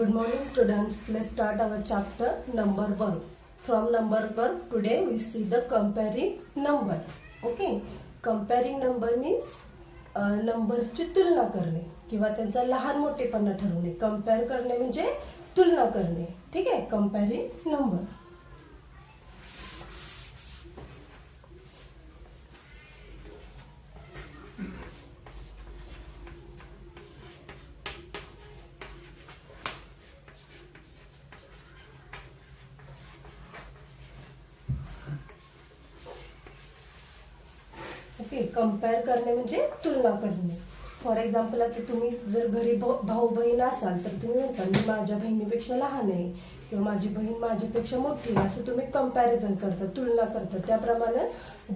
Good morning students. Let's start our chapter number 1. From number 1 today we see the comparing number. Okay. Comparing number means नंबरची तुलना करणे किंवा त्यांचा लहान मोठेपणा ठरवणे. कंपेअर करणे म्हणजे तुलना करणे. ठीक आहे. कंपेअरिंग नंबर. ओके. कंपेअर करणे म्हणजे तुलना करणे. फॉर एक्झाम्पल आता तुम्ही जर घरी भाऊ बहीण असाल तर तुम्ही म्हणता मी माझ्या बहिणीपेक्षा लहान आहे किंवा माझी बहीण माझ्यापेक्षा मोठी आहे, असं तुम्ही कंपॅरिझन करता, तुलना करता. त्याप्रमाणे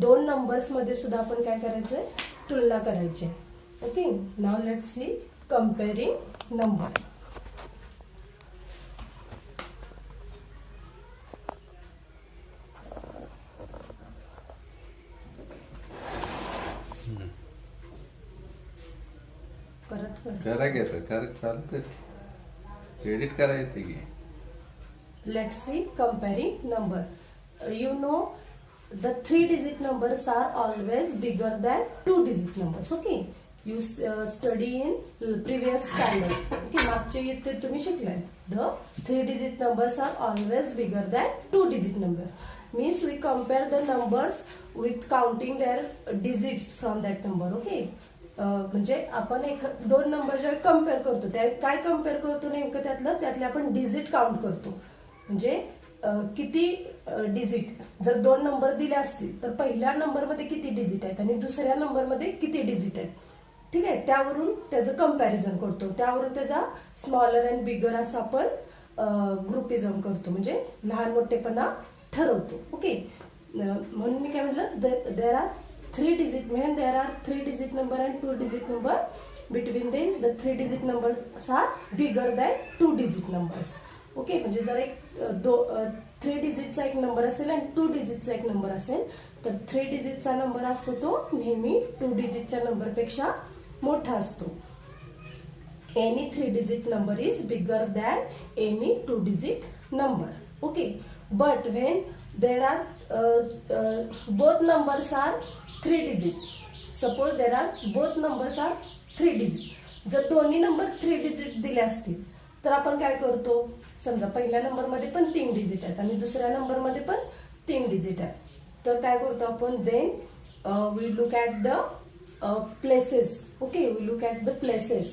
दोन नंबर्स मध्ये सुद्धा आपण काय करायचंय, तुलना करायची. Okay. Now let's see comparing number. करा चालू कर, एडिट करा येते की. Let's see comparing number. You know the 3-digit numbers are always bigger than 2-digit numbers. Okay. You study in previous channel. Okay. मागचे इथे तुम्ही शिकलाय. The 3-digit numbers are always bigger than 2-digit numbers. Means we compare the numbers with counting their digits from that number. Okay. म्हणजे आपण दोन number जे compare करतो त्या काय compare करतो नेमकं त्यातले आपण डिजिट काउंट करतो. म्हणजे किती डिजिट जर दोन नंबर दिले असतील तर पहिल्या नंबरमध्ये किती डिजिट आहेत आणि दुसऱ्या नंबरमध्ये किती डिजिट आहेत. ठीक आहे. त्यावरून त्याचं कंपॅरिझन करतो. त्यावरून त्याचा स्मॉलर अँड बिगर असं आपण ग्रुपिझम करतो, म्हणजे लहान मोठेपणा ठरवतो. ओके. म्हणून मी काय म्हटलं, there are 3-digit, when there are 3-digit number and 2-digit number, between them the 3-digit numbers are bigger than 2-digit numbers. Okay. म्हणजे जर एक 3-digitचा एक नंबर असेल आणि 2-digitचा एक नंबर असेल तर 3-digitचा नंबर असतो तो नेहमी 2-digitच्या नंबरपेक्षा मोठा असतो. Any 3-digit number is bigger than any 2-digit number. Okay. But when there are both numbers are 3-digit. Suppose there are both numbers are 3-digit. जर दोन्ही नंबर 3-digit दिले असतील तर आपण काय करतो, समजा पहिल्या नंबर मध्ये पण 3 डिजिट आहेत आणि दुसऱ्या नंबर मध्ये पण 3 डिजिट आहेत, तर काय करतो आपण, then we look at the places. Okay. We look at the places.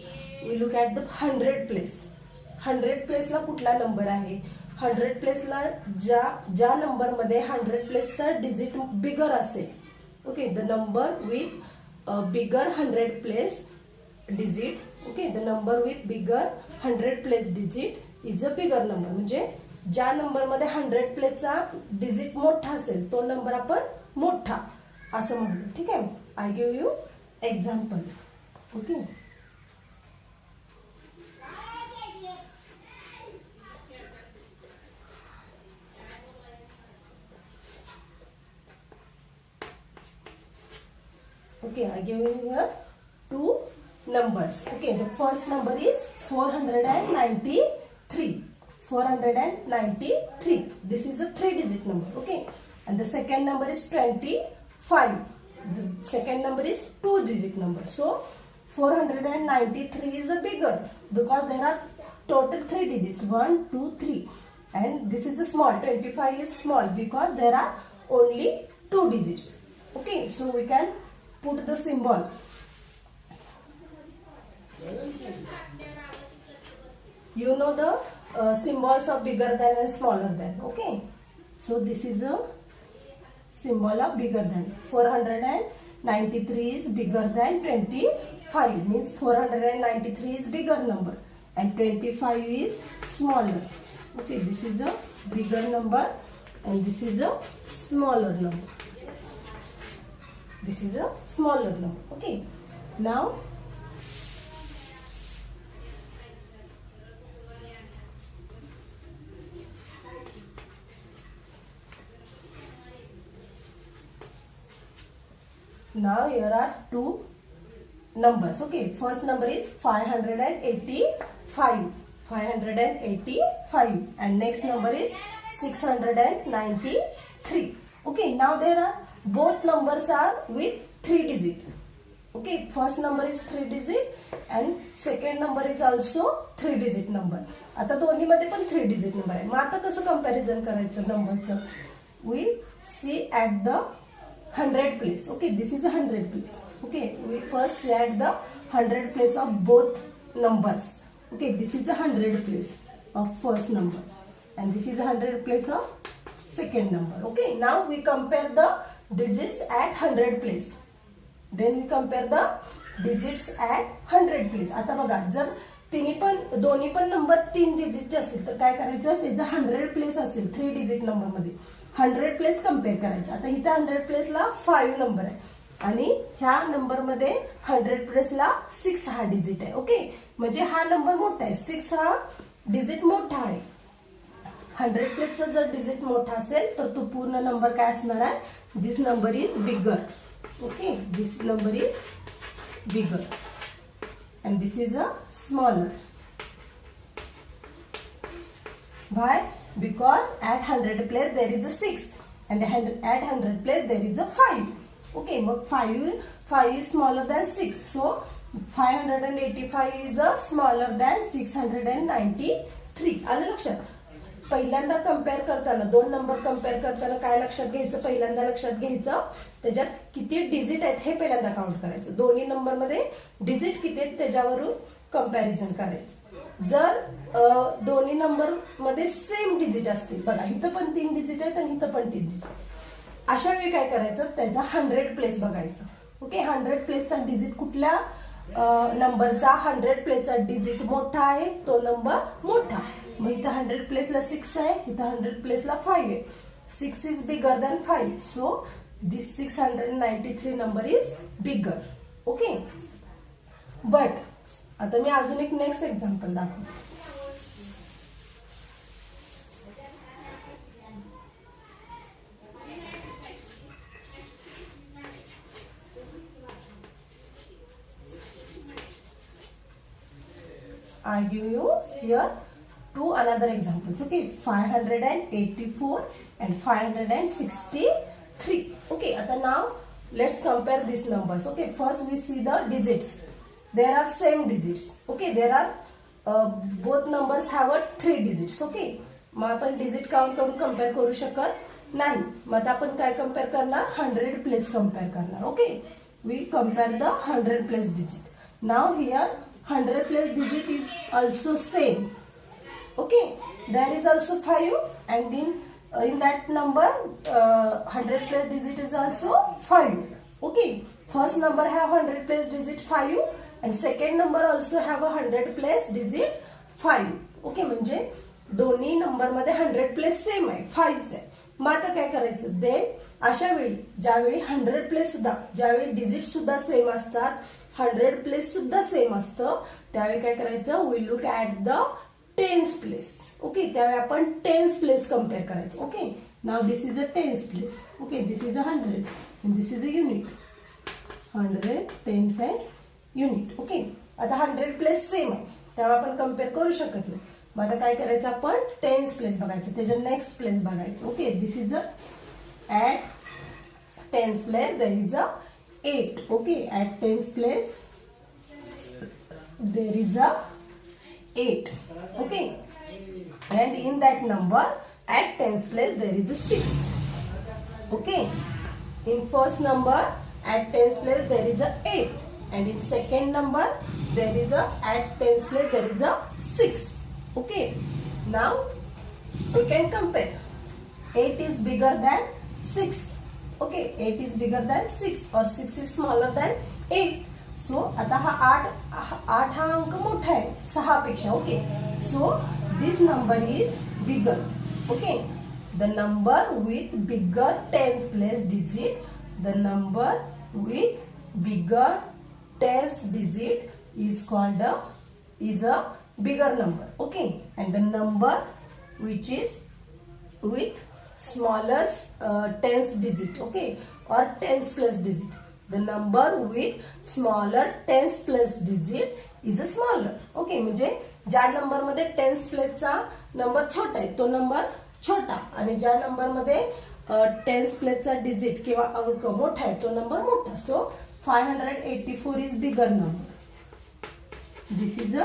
We look at the 100 place. 100 प्लेसला कुठला नंबर आहे, 100 प्लेसला ज्या नंबर मध्ये 100 प्लेसचा डिजिट बिगर असेल. Okay. The number with bigger 100 place digit. Okay. The number with bigger 100 place digit is a bigger number. म्हणजे ज्या number मध्ये 100 प्लेसचा digit मोठा असेल तो नंबर आपण मोठा असं म्हणतो. ठीक आहे. I give you example. Okay. Okay, I give you here two numbers. Okay, the first number is 493. 493. This is a 3-digit number. Okay, and the second number is 25. The second number is 2-digit number. So 493 is a bigger because there are total 3 digits, 1, 2, 3, and this is a small. 25 is small because there are only 2 digits. Okay, so we can put the symbol. You know the symbols of bigger than and smaller than. Okay. So this is the symbol of bigger than. 493 is bigger than 25. Means 493 is bigger number and 25 is smaller. Okay. This is a bigger number and this is a smaller number. This is a smaller number. Okay. Now here are two numbers. Okay. First number is 585. 585, and next number is 693. Okay, now there are both numbers are with 3 digit. Okay, first number is 3 digit and second number is also 3 digit number. आता दोन्ही मध्ये पण 3 digit number आहे. मग आता कसं comparison करायचं नंबरचं? We see at the 100 place. Okay, this is a 100 place. Okay, we first see at the 100 place of both numbers. Okay, this is a 100 place of first number and this is a 100 place of second number. Okay, now we compare the digits at 100 place. Then we compare the digits at 100 place. आता बघा, जर दोन्ही पण number 3 डिजिटचे असतील तर काय करायचं? त्याचा 100 प्लेस असेल 3 डिजिट नंबर मध्ये 100 प्लेस कम्पेअर करायचं. आता इथे 100 प्लेसला 5 नंबर आहे आणि ह्या नंबर मध्ये 100 प्लेसला 6 हा डिजिट आहे. ओके, म्हणजे हा नंबर मोठा आहे, 6 हा डिजिट मोठा आहे. 100 प्लेसचा जर डिजिट मोठा असेल तर तो पूर्ण नंबर काय असणार आहे? This number is bigger. Okay, this number is bigger and this is a smaller. Why? Because at 100 place there is a 6 and at 100 place there is a 5. Okay, but 5 is smaller than 6, so 585 is a smaller than 693. आलं लक्षात? पहिल्यांदा compare करताना दोन number compare करताना काय लक्षात घ्यायचं? पहिल्यांदा लक्षात घ्यायचं त्याच्यात किती डिजिट आहेत हे पहिल्यांदा काउंट करायचं. दोन्ही नंबर मध्ये डिजिट किती आहेत त्याच्यावरून कंपॅरिझन करायचं. जर दोन्ही नंबर मध्ये सेम डिजिट असतील, बघा इथं पण 3 डिजिट आहेत आणि इथं पण 3 डिजिट, अशा वेळी काय करायचं? त्याचा 100 प्लेस बघायचं. ओके, 100 प्लेसचा डिजिट कुठल्या नंबरचा 100 प्लेसचा डिजिट मोठा आहे तो नंबर मोठा. मग इथं 100 प्लेसला 6 आहे, इथं 100 प्लेसला 5 आहे. 6 is bigger than 5, so this 693 number is bigger. Okay, but आता मी अजून एक नेक्स्ट एक्झाम्पल दाखवतो. I give you here two another examples. Okay, 584 and 563. Okay, now let's compare these numbers. Okay, first we see the digits. There are same digits. Okay, there are both numbers have a 3 digits. Okay, मग आपण digit count करून compare करू शकत नाही. मग आपण काय compare करणार? 100 place compare करणार. Okay, we compare the 100 place digit. Now here 100 place digit is also same. Okay, there is also 5 and in that number 100 place digit is also 5. Okay, first number have 100 place digit 5 and second number also have a 100 place digit 5. Okay, म्हणजे दोन्ही number मध्ये 100 place same आहे, 5 आहे. मग आता काय करायचं? दे अशा वेळी ज्यावेळी 100 प्लेस सुद्धा, ज्यावेळी डिजिट सुद्धा सेम असतात, 100 प्लेस सुद्धा सेम असतं, त्यावेळी काय करायचं? We look at the tens place. Okay, त्यावेळी आपण टेन्स प्लेस कंपेअर करायचं. Okay, now this is a tens place. Okay, this is a 100 and this is a unit. 100, tens and unit. Okay, आता 100 place same आहे त्यामुळे आपण compare करू शकत नाही. मग आता काय करायचं? आपण टेन्स प्लेस बघायचं, त्याच्या नेक्स्ट प्लेस बघायचं. Okay, this is a at tens place there is a 8. Okay, at tens place there is a 8. Okay, and in that number at tens place there is a 6. Okay, in first number at tens place there is a 8 and in second number there is a at tens place there is a 6. Okay, now we can compare. 8 is bigger than 6. Okay, 8 is bigger than 6 or 6 is smaller than 8. So आता हा 8 हा अंक मोठा आहे 6 पेक्षा. Okay, so this number is bigger. Okay, the number with bigger tens place digit, the number with bigger tens digit is called a bigger number. Okay, and the number which is with smaller tens digit, okay, or tens plus digit, the number with smaller tens plus digit is a smaller. Okay, म्हणजे ज्या number मध्ये tense प्लेसचा number छोटा आहे तो number छोटा, आणि ज्या number मध्ये टेन्स प्लेसचा डिजिट किंवा अंक मोठा आहे तो नंबर मोठा. सो 584 is bigger number. This is a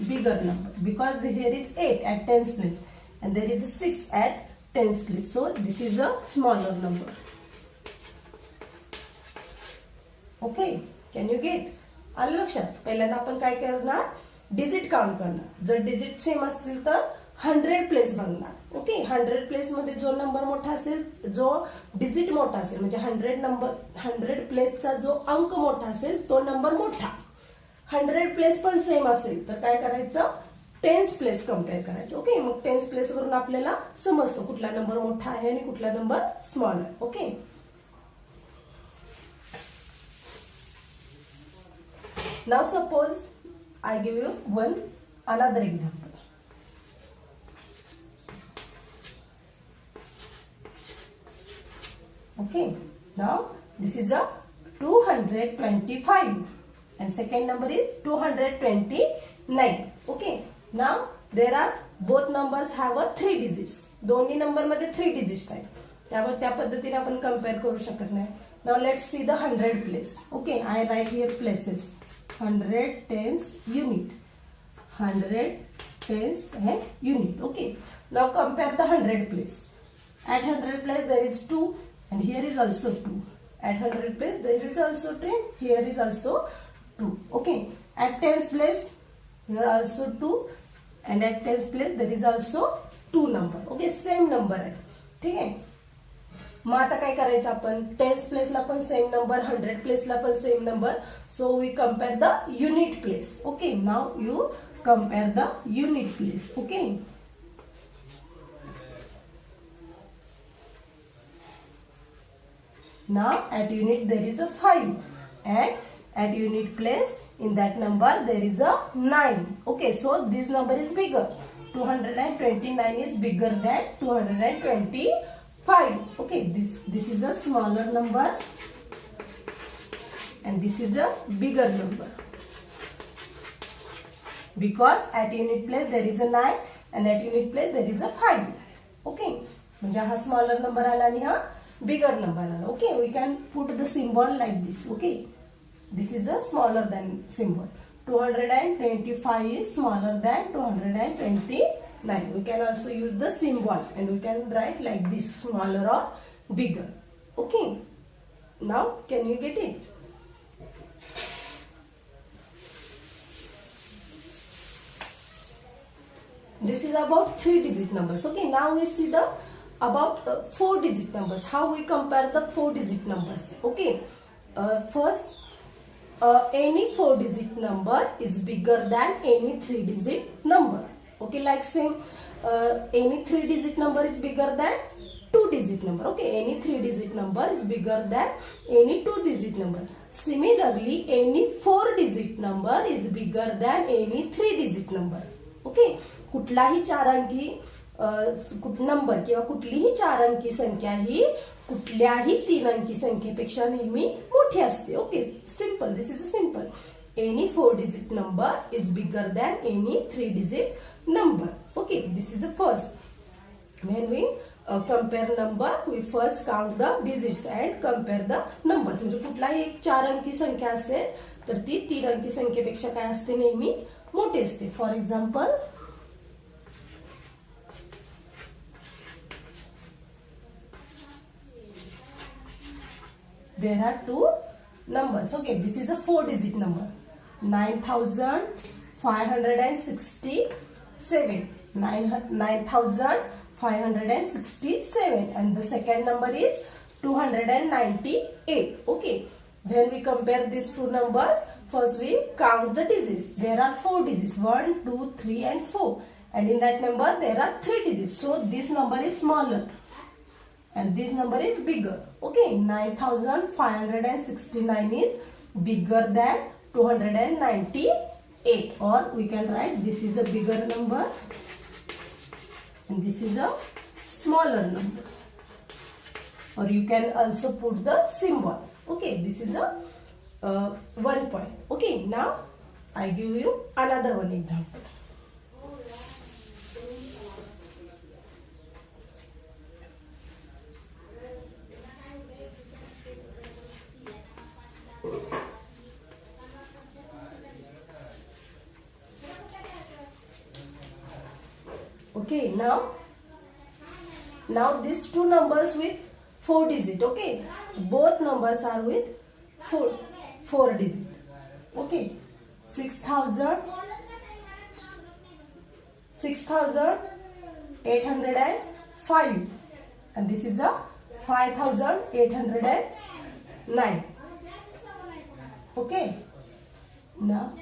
bigger number because here is 8 at tens place and there is a 6 at tens place. So this is a smaller number. Okay, can you get? आलं लक्षात. पहिल्यांदा आपण काय करणार, digit count करणार. जर digit same असतील तर 100 प्लेस बघणार. ओके, 100 प्लेस मध्ये जो नंबर मोठा असेल, जो डिजिट मोठा असेल, म्हणजे 100 प्लेसचा जो अंक मोठा असेल तो नंबर मोठा. 100 प्लेस पण सेम असेल तर काय करायचं, टेन्स प्लेस कम्पेअर करायचं. ओके, मग टेन्स प्लेस वरून आपल्याला समजतं कुठला नंबर मोठा आहे आणि कुठला नंबर स्मॉल आहे. Okay, now suppose I give you one another example. Okay, now this is a 225 and second number is 229. Okay, now there are both numbers have a 3 digits. दोन्ही नंबर मध्ये 3 digits आहेत, त्यामुळे त्या पद्धतीने आपण compare करू शकत नाही. Now let's see the 100 place. Okay, I write here places. 100, tens, unit. 100, tens and unit. Okay, now compare the 100 place. At 100 place there is 2. And here is also 2. At 100 place there is also 10. Here is also 2. Okay. At tens place here also 2. And at tens place there is also 2 number. Okay. Same number आहे. ठीक आहे. मग आता काय करायचं आपण, tense प्लेसला पण same number, 100 प्लेसला पण same number. So we compare the unit place. Okay, now you compare the unit place. Okay, now at unit there is a 5 and at unit place in that number there is a 9. Okay, so this number is bigger. 229 is bigger than 225. Okay, this is a smaller number and this is a bigger number because at unit place there is a 9 and at unit place there is a 5. Okay, म्हणजे हा smaller number आला आणि हा bigger number. Okay, we can put the symbol like this. Okay, this is a smaller than symbol. 225 is smaller than 229. We can also use the symbol and we can write like this, smaller or bigger. Okay, now can you get it? This is about 3 digit numbers. Okay, now we see the about 4 digit numbers. How we compare the 4 digit numbers? Okay, first any 4 digit number is bigger than any 3 digit number. Okay, like same any 3 digit number is bigger than 2 digit number. Okay, any 3 digit number is bigger than any 2 digit number. Similarly, any 4 digit number is bigger than any 3 digit number. Okay, कुठलाही 4 अंकी number किंवा कुठलीही 4 अंकी संख्या ही कुठल्याही 3 अंकी संख्येपेक्षा नेहमी मोठी असते. Okay, simple. This is simple. Any 4 digit number is bigger than any 3 digit number. Okay, this is the first. When we compare number we first count the digits and compare the numbers. म्हणजे कुठलाही एक 4 अंकी संख्या असेल तर ती 3 अंकी संख्येपेक्षा काय असते, नेहमी मोठी असते. For example, there are 2 numbers. Okay, this is a 4 digit number. 9,567. 9,567 and the second number is 298. Okay, when we compare these 2 numbers, first we count the digits. There are 4 digits, 1, 2, 3 and 4, and in that number there are 3 digits. So this number is smaller and this number is bigger. Okay, 9,569 is bigger than 298, or we can write this is a bigger number and this is a smaller number, or you can also put the symbol. Okay, this is a 1 point. Okay, now I give you another one example. Okay, now these two numbers with 4 digit. Okay, both numbers are with 4 digit. Okay, 6,805, and this is a 5,809. Okay, now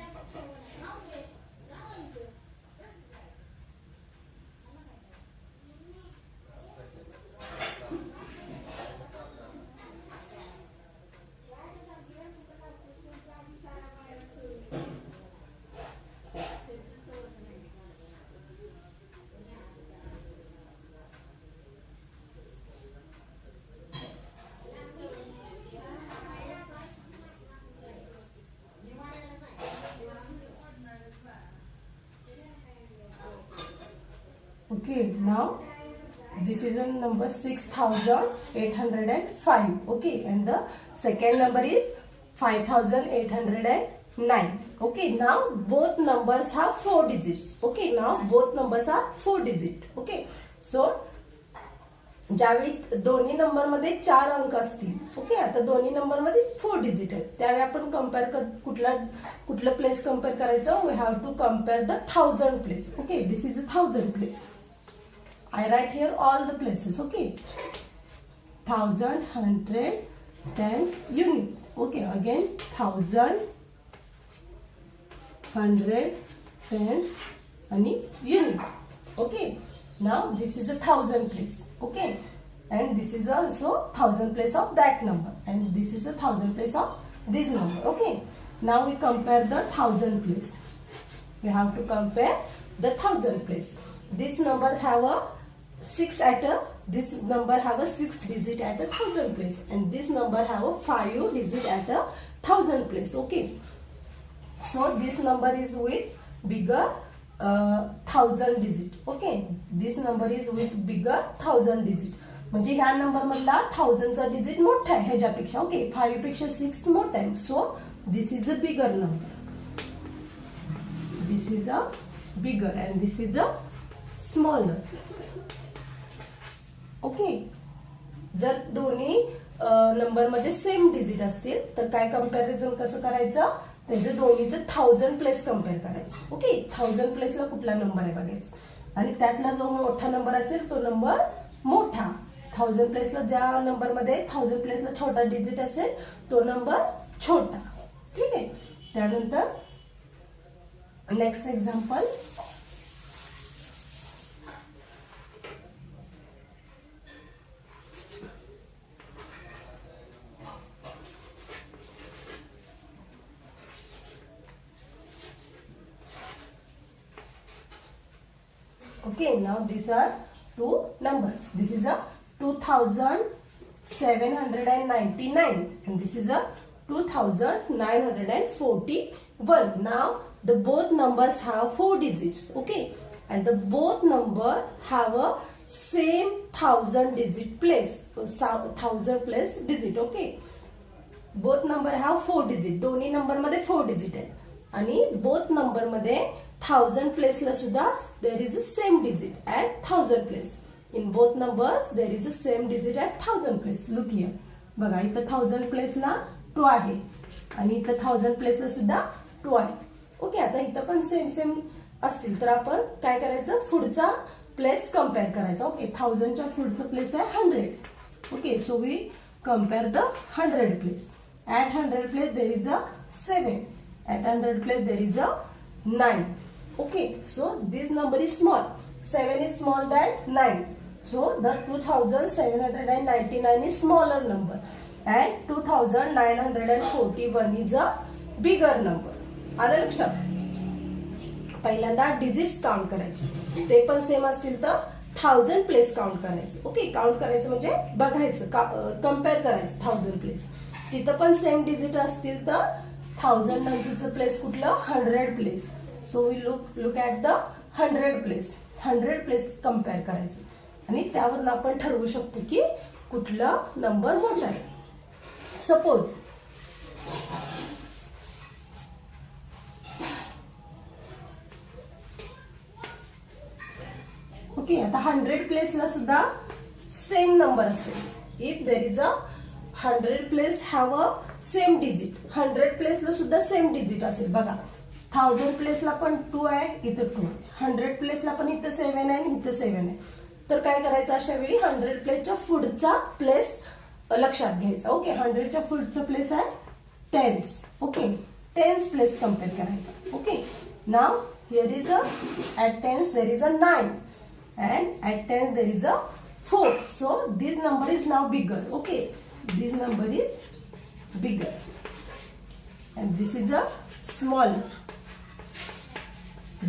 okay, now this is a number 6,805. Okay, and the second number is 5,809. Okay, now both numbers have 4 digits. Okay, now both numbers are 4 digit. Okay, so ज्यावेळी दोन्ही number मध्ये 4 अंक असतील. Okay, आता दोन्ही number मध्ये 4 digit आहेत, त्यावेळी आपण कंपेअर कुठलं प्लेस कंपेअर करायचं. We have to compare the 1000 place. Okay, this is a 1000 place. I write here all the places. Okay, 1000, 100, 10 unit. Okay, again 1000, 100, 10 and unit. Okay, now this is a 1000 place. Okay, and this is also 1000 place of that number, and this is a 1000 place of this number. Okay, now we compare the 1000 place. We have to compare the 1000 place. This number have a 6 at a, this number have a 6 digit at a 1000 place, and this number have a 5 digit at a 1000 place. Okay, so this number is with bigger 1000 digit. Okay, this number is with bigger 1000 digit. म्हणजे ह्या number मधला 1000 चा digit मोठा आहे ह्याच्यापेक्षा. Okay, 5 पेक्षा 6 मोठा आहे. So this is a bigger number. This is a bigger and this is a smaller. Okay, जर दोन्ही नंबर मध्ये सेम डिजिट असतील तर काय कंपॅरिझन कसं करायचं, त्याचं दोन्हीचं 1000 प्लेस कंपेअर करायचं. ओके, 1000 प्लेसला कुठला नंबर आहे बघायचं, आणि त्यातला जो मोठा नंबर असेल तो नंबर मोठा. 1000 प्लेसला ज्या नंबर मध्ये 1000 प्लेसला छोटा डिजिट असेल तो नंबर छोटा. ठीक आहे, त्यानंतर next example. Okay, now these are two numbers. This is a 2,799 and this is a 2,941. Now the both numbers have 4 digits. Okay, and the both number have a same 1000 digit place, 1000 place digit. Okay, both number have 4 digit. दोन्ही number मध्ये 4 digit आहे, आणि both number मध्ये 1000 place ला सुद्धा there is a same digit at 1000 place. In both numbers there is a same digit at 1000 place. Look here, बघा इथं 1000 place ला 2 आहे आणि इथं 1000 place ला सुद्धा 2 आहे. ओके, आता इथं पण सेम असतील तर आपण काय करायचं, पुढचा प्लेस कंपेअर करायचा. ओके, 1000 च्या पुढचा प्लेस आहे 100. Okay, so we compare the 100 place. At 100 place there is a 7. At 100 place there is a 9. Okay, so this number is small. 7 is small than 9. So the 2,799 is smaller number, and 2,941 is a bigger number. आलं लक्षात? पहिल्यांदा digits count करायचे, ते पण same असतील तर 1000 place count करायचं. Okay, count करायचं म्हणजे बघायचं, कम्पेअर करायचं 1000 प्लेस. तिथं पण सेम डिजिट असतील तर 1000 नंतरचं प्लेस कुठलं, 100 place. So we look at the 100 place. 100 place compare करायचं आणि त्यावरून आपण ठरवू शकतो की कुठला नंबर मोठा आहे. सपोज ओके, आता 100 प्लेसला सुद्धा सेम नंबर असेल. If there is a 100 place have a same digit, 100 प्लेसला सुद्धा सेम डिजिट असेल. बघा 1000 प्लेसला पण 2 आहे, इथं 2 आहे. 100 प्लेसला पण इथं 7 आहे आणि इथं 7 आहे. तर काय करायचं अशा वेळी 100 प्लेसच्या पुढचा प्लेस लक्षात घ्यायचा. ओके, 100च्या पुढचा प्लेस आहे 10s. Okay, 10s place compare करायचा. Okay, now here is a at 10s there is a 9 and at 10s there is a 4. So this number is now bigger. Okay, this number is bigger and this is a smaller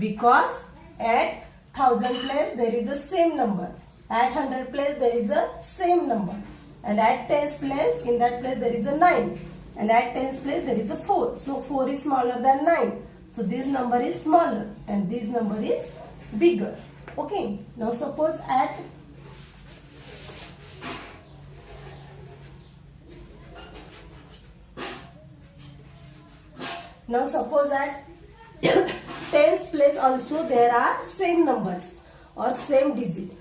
because at 1000 place there is the same number, at 100 place there is the same number, and at 10th place in that place there is a 9, and at 10th place there is a 4. So 4 is smaller than 9. So this number is smaller and this number is bigger. Okay, now suppose at tens place also there are same numbers or same digit.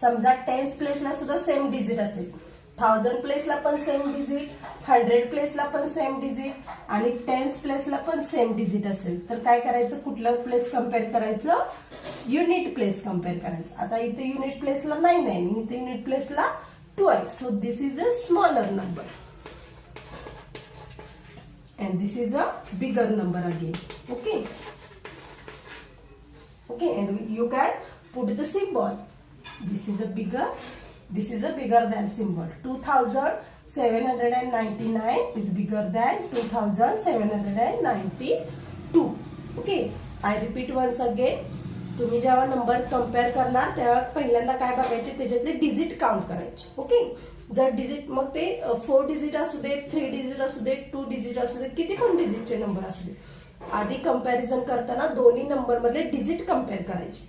समजा tense प्लेसला सुद्धा same digit असेल, 1000 प्लेसला पण same digit, 100 प्लेसला पण same digit आणि 10th प्लेसला पण same digit असेल. तर काय करायचं, कुठलं प्लेस कम्पेअर करायचं, युनिट प्लेस कम्पेअर करायचं. आता इथे युनिट प्लेसला 9 आहे, इथे युनिट प्लेसला 2 आहे. So this is a smaller number and this is a bigger number again. Okay, okay, and you can put the symbol. This is a bigger than symbol. 2799 is bigger than 2792. Okay, I repeat once again. तुम्ही जेव्हा number compare करणार तेव्हा पहिल्यांदा काय बघायचे, त्याच्यातले digit count करायचे. Okay, जर डिजिट मग ते 4 डिजिट असू दे, 3 डिजिट असू दे, 2 डिजिट असू दे, किती पण डिजिटचे नंबर असू दे, आधी कंपॅरिझन करताना दोन्ही नंबर मधले डिजिट कम्पेअर करायचे.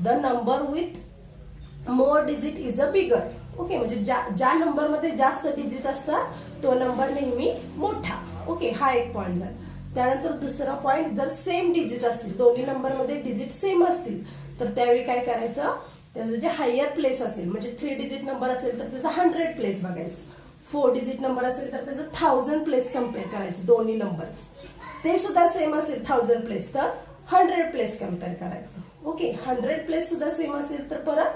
The number with more digit is a bigger. Okay, म्हणजे ज्या नंबर मध्ये जास्त डिजिट असतात तो नंबर नेहमी मोठा. ओके, हा एक पॉइंट झाला. त्यानंतर दुसरा पॉइंट, जर सेम डिजिट असतील, दोन्ही नंबर मध्ये डिजिट सेम असतील तर त्यावेळी काय करायचं, त्याचं जे हायर प्लेस असेल, म्हणजे 3 डिजिट नंबर असेल तर त्याचा 100 प्लेस बघायचं, 4 डिजिट नंबर असेल तर त्याचं 1000 प्लेस कम्पेअर करायचे दोन्ही नंबर. ते सुद्धा सेम असेल 1000 प्लेस तर 100 प्लेस कम्पेअर करायचं. ओके, 100 प्लेस सुद्धा सेम असेल तर परत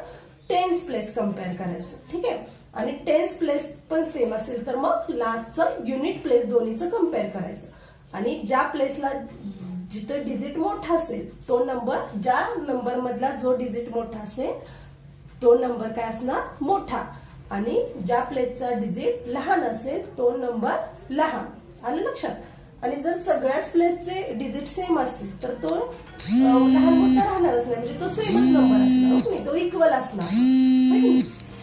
10th प्लेस कम्पेअर करायचं. ठीक आहे, आणि 10th प्लेस पण सेम असेल तर मग लास्टचं युनिट प्लेस दोन्हीचं कम्पेअर करायचं. आणि ज्या प्लेसला जिथं डिजिट मोठा असेल तो नंबर, ज्या नंबर मधला जो डिजिट मोठा असेल तो नंबर काय असणार, मोठा, आणि ज्या प्लेसचा डिजिट लहान असेल तो नंबर लहान. आलं लक्षात. आणि जर सगळ्याच प्लेसचे डिजिट सेम असतील तर तो लहान मोठा राहणारच नाही, म्हणजे तो सेमच नंबर असणार. ओके, तो इक्वल असणार.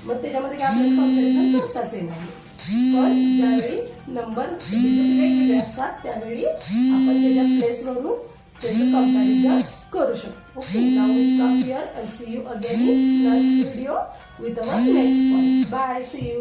मग त्याच्यामध्ये काय आपल्याला कम्पॅरिझन करताच येणार. पण ज्यावेळी नंबर डिजिट वेगवेगळे असतात त्यावेळी आपण त्याच्या प्लेसवरून त्याचं कम्पॅरिझन करू शकतो. Okay, now we stop here and see you again in next video with our next point. Bye, see you.